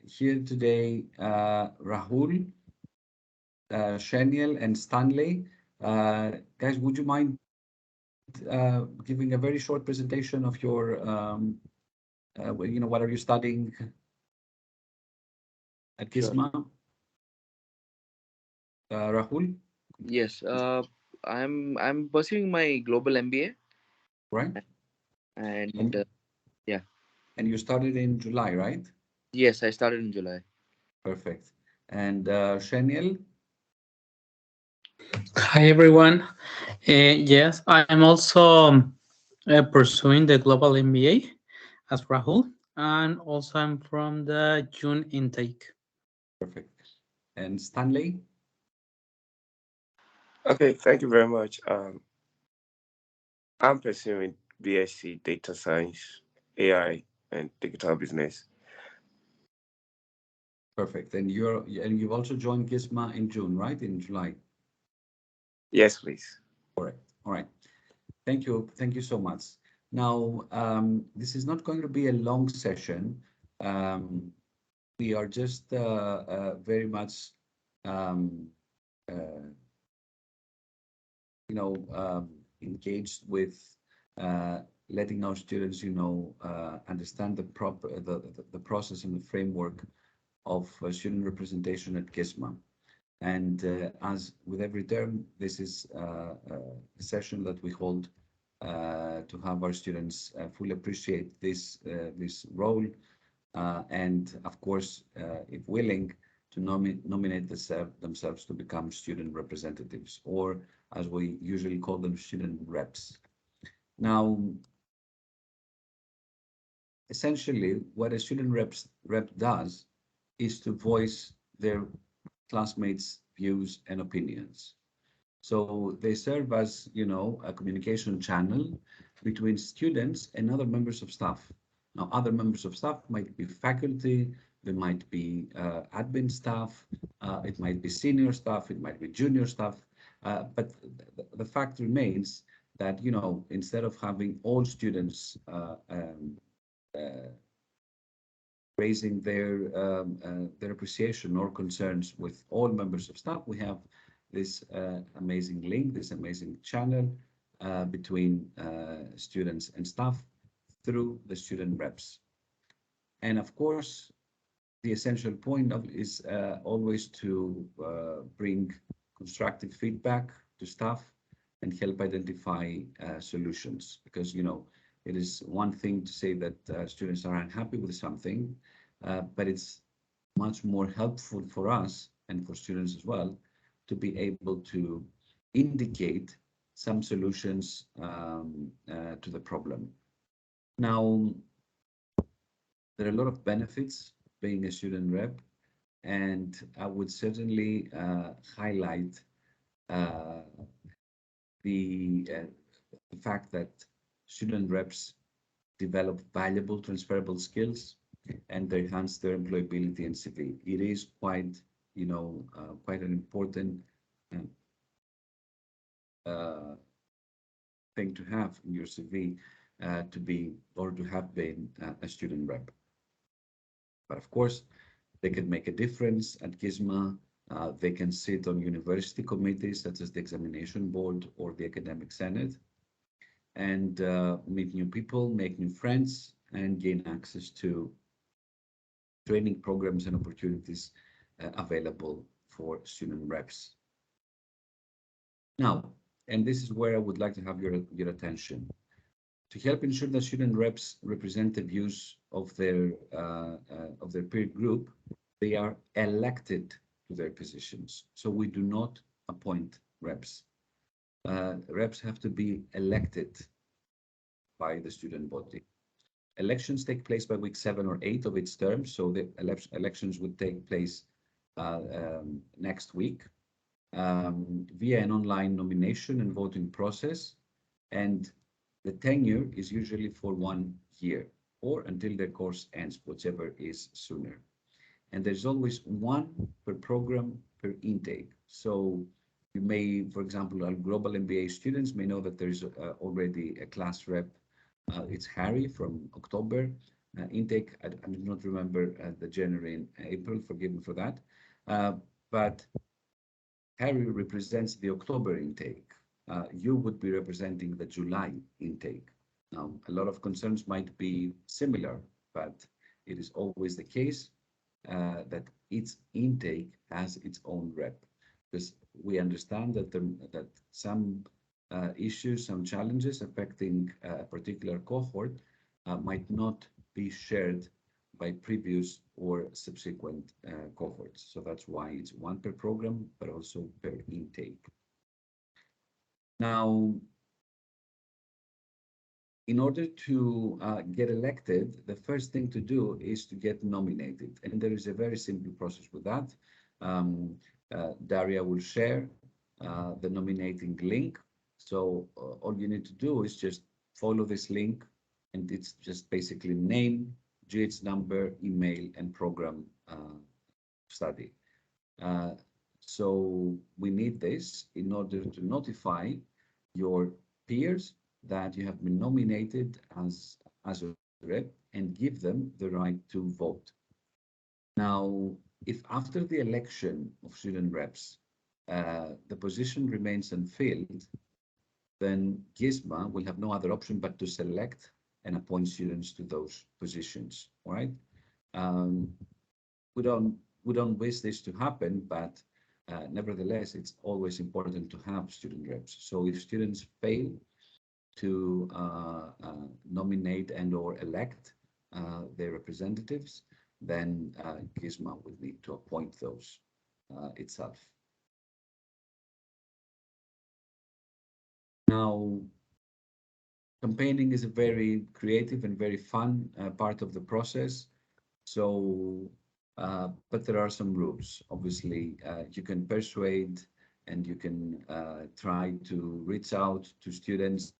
here today Rahul, Shaniel, and Stanley. Guys, would you mind giving a very short presentation of your, what are you studying at Sure. GISMA? Rahul, Yes. I'm pursuing my global MBA, right? and And yeah. you started in July, right? Yes, I started in July. Perfect. And Shaniel, Hi everyone. Yes, I'm also pursuing the global MBA as Rahul, and also I'm from the June intake. perfect. And Stanley, Okay, thank you very much. I'm pursuing BSc Data Science, AI, and Digital Business. perfect. And you've also joined GISMA in June, right? In July. Yes, please. Correct. All right. Thank you. Thank you so much. Now, this is not going to be a long session. Um, we are just very much, um, uh, engaged with letting our students, understand the process and the framework of student representation at GISMA. And as with every term, this is a session that we hold to have our students fully appreciate this role, and of course, if willing, to nominate themselves to become student representatives, or as we usually call them, student reps. Now, essentially, what a rep does is to voice their classmates' views and opinions. So they serve as, a communication channel between students and other members of staff. Now, other members of staff might be faculty, they might be admin staff, it might be senior staff, it might be junior staff. But the fact remains that, instead of having all students uh, raising their appreciation or concerns with all members of staff, we have this amazing link, this amazing channel between students and staff through the student reps. And of course, the essential point of is always to bring constructive feedback to staff and help identify solutions, because it is one thing to say that students are unhappy with something, but it's much more helpful for us and for students as well to be able to indicate some solutions to the problem. Now, there are a lot of benefits being a student rep, and I would certainly highlight uh, the fact that student reps develop valuable transferable skills and they enhance their employability and CV. It is quite an important uh, thing to have in your CV to be or to have been a student rep. But of course, they can make a difference at GISMA. They can sit on university committees such as the examination board or the academic senate and meet new people, make new friends, and gain access to training programs and opportunities available for student reps. Now, and this is where I would like to have your attention. To help ensure that student reps represent the views of their peer group, they are elected to their positions. So we do not appoint reps. Reps have to be elected by the student body. Elections take place by week 7 or 8 of its term, so the elections would take place next week via an online nomination and voting process, and the tenure is usually for 1 year or until their course ends, whichever is sooner. And there's always one per program per intake. So you may, for example, our global MBA students may know that there's already a class rep. It's Harry from October. intake. I do not remember the January and April, forgive me for that. But Harry represents the October intake. You would be representing the July intake. Now, a lot of concerns might be similar, but it is always the case that each intake has its own rep, because we understand that that some issues, some challenges affecting a particular cohort might not be shared by previous or subsequent cohorts. So that's why it's one per program, but also per intake. Now, in order to get elected, the first thing to do is to get nominated. And there is a very simple process with that. Daria will share the nominating link. So all you need to do is just follow this link, and it's just basically name, GH number, email, and program study. So we need this in order to notify your peers that you have been nominated as a rep and give them the right to vote. Now, if after the election of student reps, the position remains unfilled, then GISMA will have no other option but to select and appoint students to those positions. All right. We don't wish this to happen, but nevertheless, it's always important to have student reps. So if students fail to nominate and or elect their representatives, then GISMA will need to appoint those itself. Now, campaigning is a very creative and very fun part of the process. So, but there are some rules. Obviously, you can persuade and you can try to reach out to students,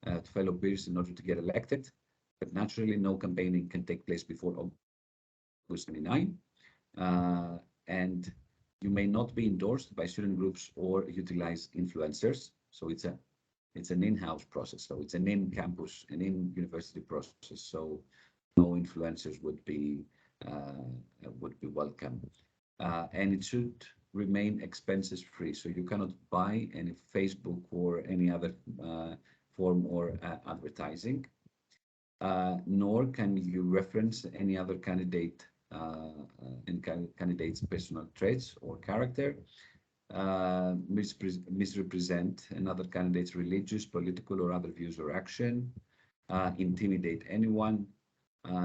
to fellow peers in order to get elected. But naturally, no campaigning can take place before August 29. And you may not be endorsed by student groups or utilize influencers. So it's an in-house process. So it's an in-campus, an in-university process. So no influencers would be welcome. And it should remain expenses free. So you cannot buy any Facebook or any other form or advertising, nor can you reference any other candidate and candidate's personal traits or character, misrepresent another candidate's religious, political, or other views or action, intimidate anyone,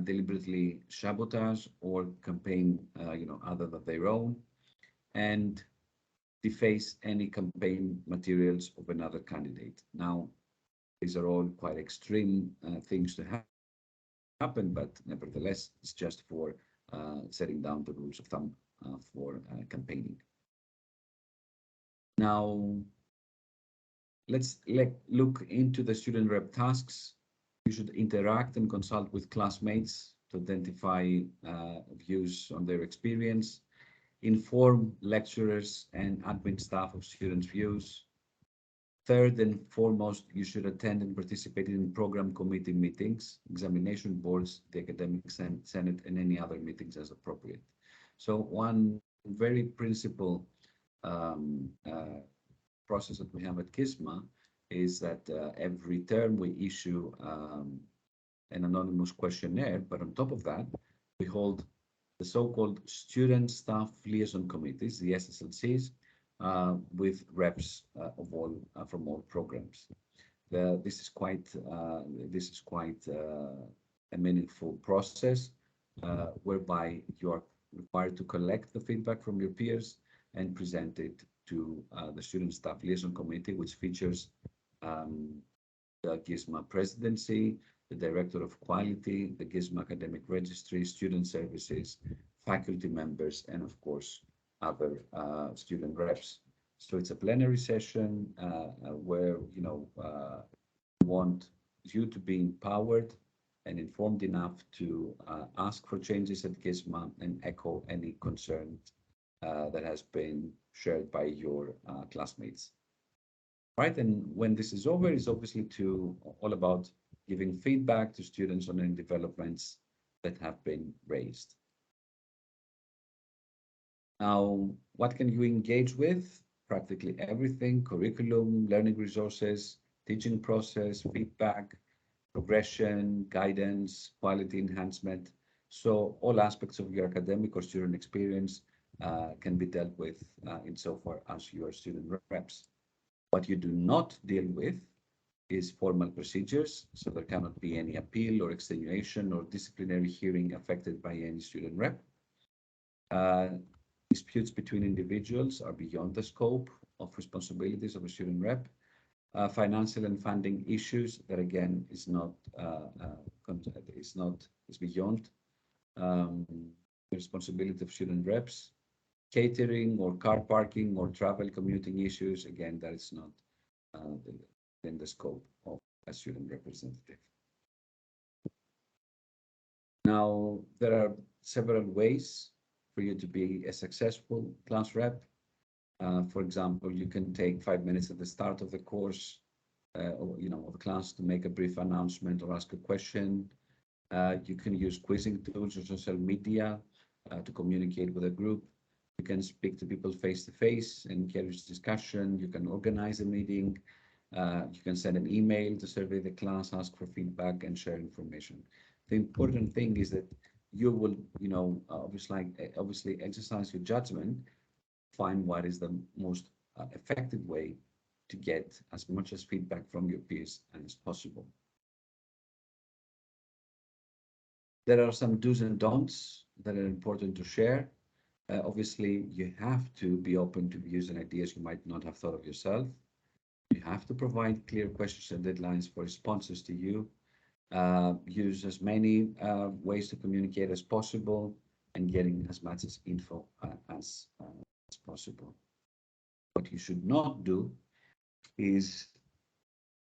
deliberately sabotage or campaign, other than their own, and deface any campaign materials of another candidate. Now, these are all quite extreme things to happen, but nevertheless, it's just for setting down the rules of thumb for campaigning. Now, let's look into the student rep tasks. You should interact and consult with classmates to identify views on their experience, inform lecturers and admin staff of students' views. Third and foremost, you should attend and participate in program committee meetings, examination boards, the academic senate, and any other meetings as appropriate. So one very principal process that we have at GISMA is that every term we issue an anonymous questionnaire, but on top of that, we hold the so-called student staff liaison committees, the SSLCs, with reps from all programs. This is quite a meaningful process whereby you are required to collect the feedback from your peers and present it to the student staff liaison committee, which features the GISMA presidency, the director of quality, the GISMA academic registry, student services, faculty members, and of course other student reps. So it's a plenary session where we want you to be empowered and informed enough to ask for changes at GISMA and echo any concern that has been shared by your classmates. Right, and when this is over, it's obviously all about giving feedback to students on any developments that have been raised. Now, what can you engage with? Practically everything: curriculum, learning resources, teaching process, feedback, progression, guidance, quality enhancement. So all aspects of your academic or student experience can be dealt with insofar as your student reps. What you do not deal with is formal procedures, so there cannot be any appeal or extenuation or disciplinary hearing affected by any student rep. Disputes between individuals are beyond the scope of responsibilities of a student rep. Financial and funding issues that again is beyond the responsibility of student reps. Catering or car parking or travel commuting issues, again, that is not in the scope of a student representative. Now, there are several ways for you to be a successful class rep. For example, you can take 5 minutes at the start of the course or of the class to make a brief announcement or ask a question. You can use quizzing tools or social media to communicate with a group. You can speak to people face to face and encourage discussion. You can organize a meeting. You can send an email to survey the class, ask for feedback, and share information. The important thing is that you will, obviously exercise your judgment, find what is the most effective way to get as much as feedback from your peers as possible. There are some do's and don'ts that are important to share. Obviously, you have to be open to views and ideas you might not have thought of yourself. You have to provide clear questions and deadlines for responses to you. Use as many ways to communicate as possible and getting as much as info as possible. What you should not do is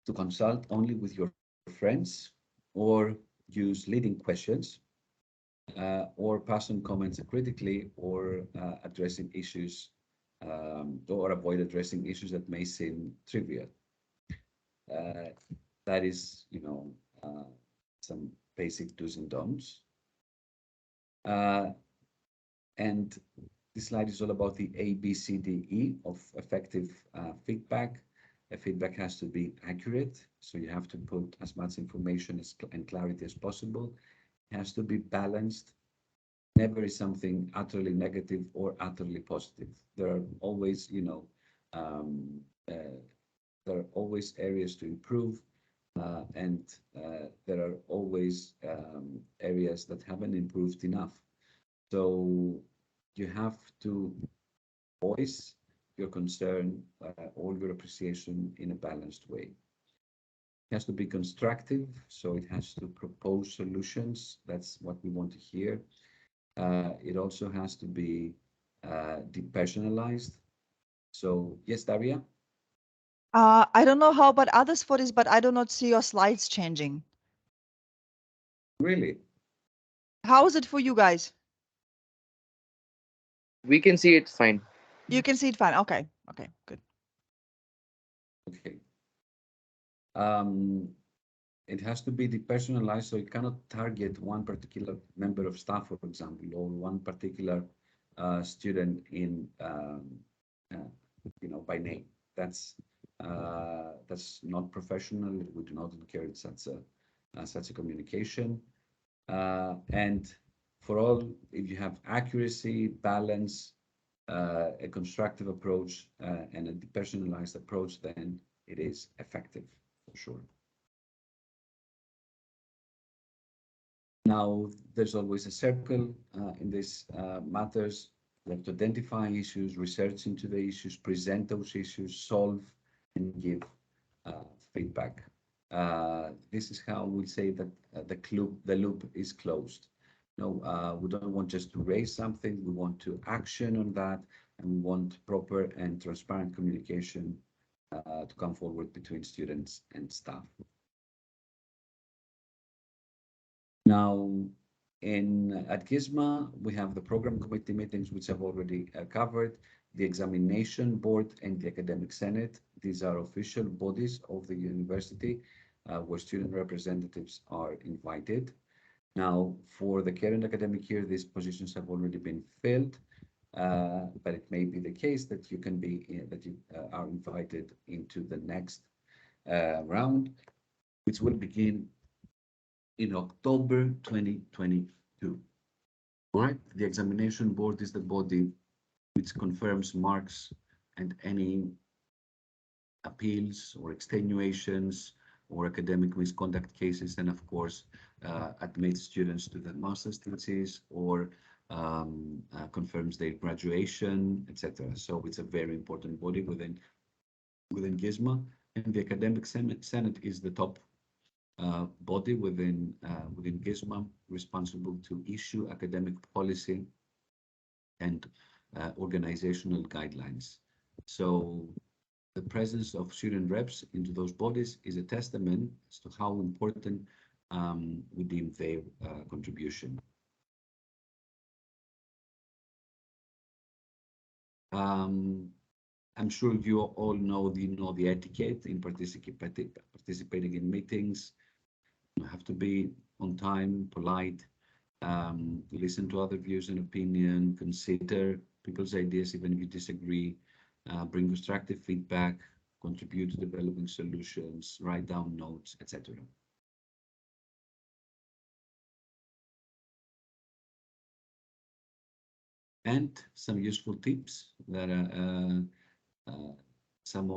to consult only with your friends or use leading questions or pass on comments critically or addressing issues or avoid addressing issues that may seem trivial. That is, some basic do's and don'ts. And this slide is all about the A, B, C, D, E of effective feedback. Feedback has to be accurate, so you have to put as much information and clarity as possible. It has to be balanced. Never is something utterly negative or utterly positive. There are always, there are always areas to improve, and there are always areas that haven't improved enough. So you have to voice your concern or your appreciation in a balanced way. It has to be constructive, so it has to propose solutions. That's what we want to hear. It also has to be depersonalized. So yes, Daria? I don't know how about others for this, but I do not see your slides changing. Really? How is it for you guys? We can see it fine. You can see it fine. Okay. Okay, good. Okay. It has to be depersonalized, so it cannot target one particular member of staff, for example, or one particular student in, by name. That's not professional. We do not encourage such a communication. And for all, if you have accuracy, balance, a constructive approach, and a depersonalized approach, then it is effective for sure. Now, there's always a circle in these matters. You have to identify issues, research into the issues, present those issues, solve, and give feedback. This is how we say that the loop is closed. No, we don't want just to raise something. We want to action on that, and we want proper and transparent communication to come forward between students and staff. Now, at GISMA, we have the program committee meetings, which I've already covered, the examination board and the academic senate. These are official bodies of the university. where student representatives are invited. Now, for the current academic year, these positions have already been filled, but it may be the case that you can be that you are invited into the next round, which will begin in October 2022. Right? The examination board is the body which confirms marks and any appeals or extenuations or academic misconduct cases, and of course, admits students to the master's thesis or confirms their graduation, etc. So it's a very important body within GISMA, and the academic senate is the top body within GISMA, responsible to issue academic policy and organizational guidelines. So the presence of student reps into those bodies is a testament as to how important we deem their contribution. I'm sure you all know the etiquette in participating in meetings. You have to be on time, polite, listen to other views and opinion, consider people's ideas even if you disagree, bring constructive feedback, contribute to developing solutions, write down notes, etc. And some useful tips that some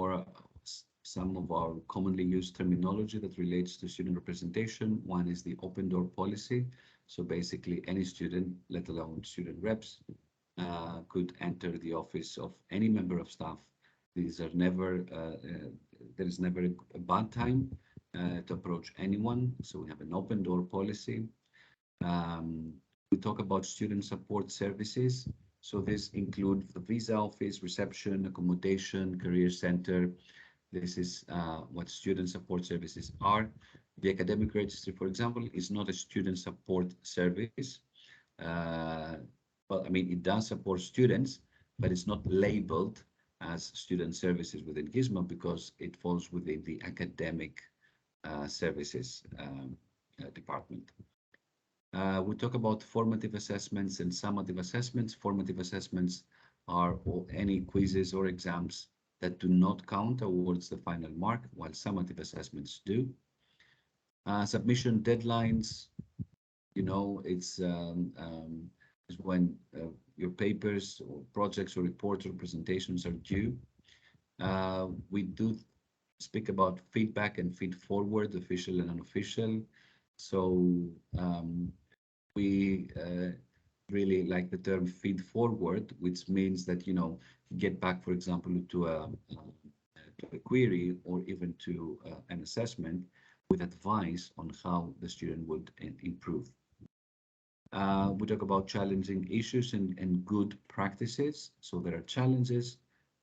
of our commonly used terminology that relates to student representation. One is the open door policy. So basically any student, let alone student reps, could enter the office of any member of staff. These are never, there is never a bad time to approach anyone. So we have an open door policy. We talk about student support services. So this includes the visa office, reception, accommodation, career center. This is what student support services are. The academic registry, for example, is not a student support service. Well, I mean, it does support students, but it's not labeled as student services within GISMA because it falls within the academic services department. We talk about formative assessments and summative assessments. Formative assessments are any quizzes or exams that do not count towards the final mark, while summative assessments do. Submission deadlines, you know, it's when your papers or projects or reports or presentations are due. We do speak about feedback and feed forward, official and unofficial. So we really like the term feed forward, which means that, you know, you get back, for example, to a query or even to an assessment with advice on how the student would improve. We talk about challenging issues and good practices. So there are challenges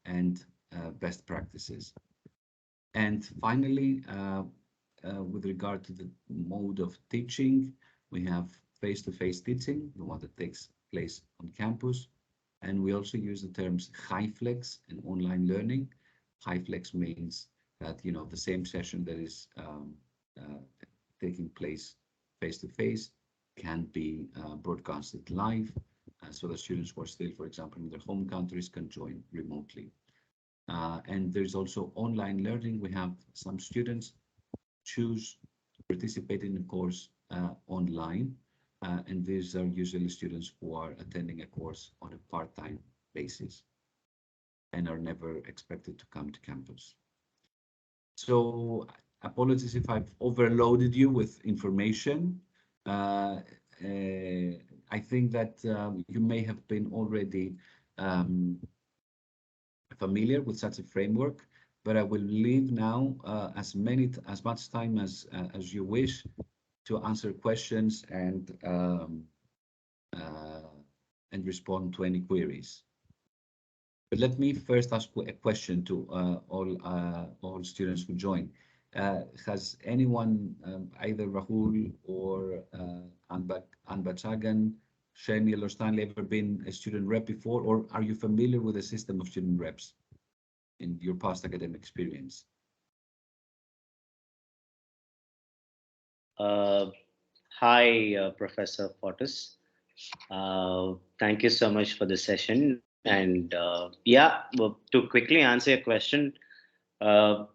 and best practices. And finally, with regard to the mode of teaching, we have face-to-face teaching, the one that takes place on campus. And we also use the terms HyFlex and online learning. HyFlex means that, you know, the same session that is taking place face-to-face can be broadcasted live, so the students who are still, for example, in their home countries can join remotely. And there's also online learning. We have some students choose to participate in a course online, and these are usually students who are attending a course on a part-time basis and are never expected to come to campus. So apologies if I've overloaded you with information. I think that you may have been already familiar with such a framework, but I will leave now as much time as you wish to answer questions and respond to any queries. But let me first ask a question to all students who join. Has anyone, either Rahul or Anbachagan, Shaniel or Stanley, ever been a student rep before, or are you familiar with the system of student reps in your past academic experience? Hi, Professor Fortis. Thank you so much for the session. And yeah, well, to quickly answer your question, uh,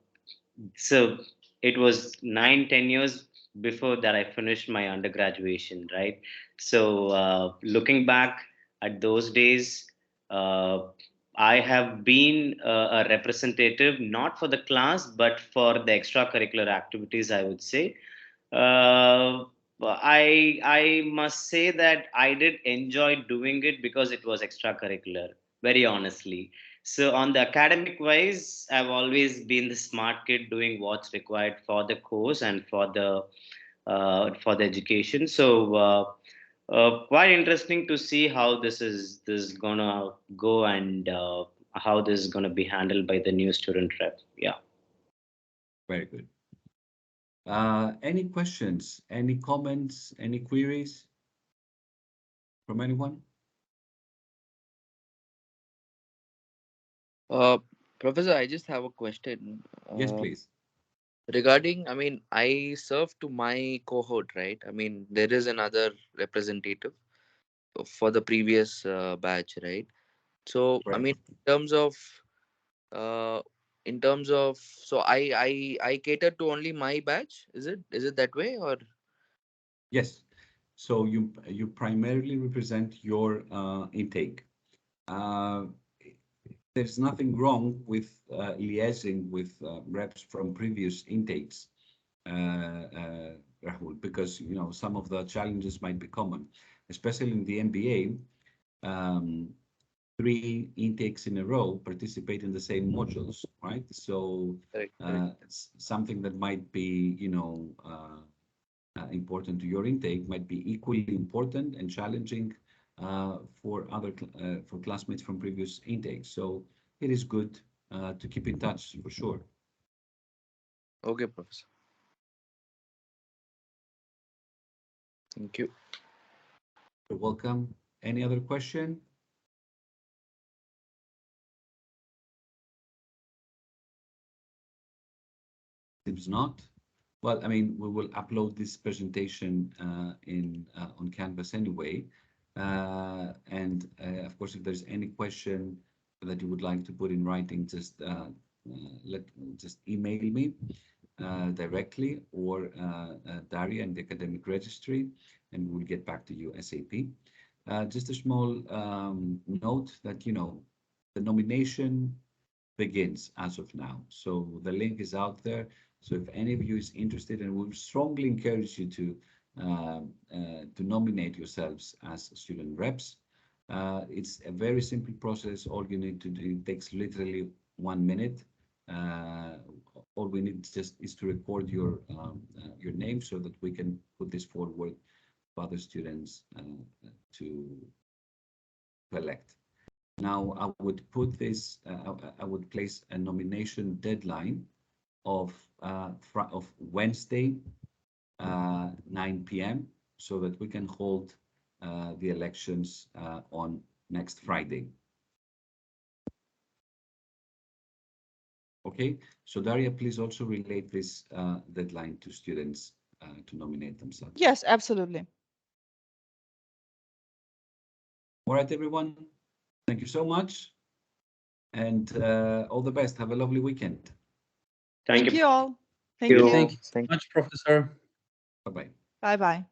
so it was 9, 10 years before that I finished my undergraduation, right? So looking back at those days, uh, I have been a representative not for the class but for the extracurricular activities, I would say. I must say that I did enjoy doing it because it was extracurricular, very honestly. So on the academic wise, I've always been the smart kid doing what's required for the course and for the education. So quite interesting to see how this is gonna go and how this is gonna be handled by the new student rep. Yeah. Very good. Any questions, any comments, any queries from anyone? Uh, Professor, I just have a question. Yes, please. Regarding, I mean, I serve to my cohort, right? I mean, there is another representative for the previous batch, right? So, I Right. mean, uh, so I cater to only my batch. Is it that way or? Yes. So you primarily represent your intake. Uh, there's nothing wrong with liaising with reps from previous intakes, Rahul, because some of the challenges might be common, especially in the MBA. Um, 3 intakes in a row participate in the same modules, right? So Correct, correct. it's something that might be, important to your intake might be equally important and challenging for classmates from previous intakes. So it is good to keep in touch for sure. Okay, Professor. Thank you. You're welcome. Any other question? Seems not. Well, I mean, we will upload this presentation on Canvas anyway. And of course, if there's any question that you would like to put in writing, just email me directly or Daria in the academic registry, and we'll get back to you ASAP. Just a small note that the nomination begins as of now. So the link is out there. So if any of you is interested, and we strongly encourage you to nominate yourselves as student reps. It's a very simple process. All you need to do, it takes literally 1 minute. All we need is to record your name so that we can put this forward to other students to elect. Now, I would put this, I would place a nomination deadline of Wednesday, 9 p.m. so that we can hold the elections on next Friday. Okay, so Daria, please also relate this deadline to students to nominate themselves. Yes, absolutely. All right, everyone. Thank you so much. And all the best. Have a lovely weekend. Thank you all. Thank you. you. Thank you so Thank you. much, Professor. Bye-bye. Bye-bye.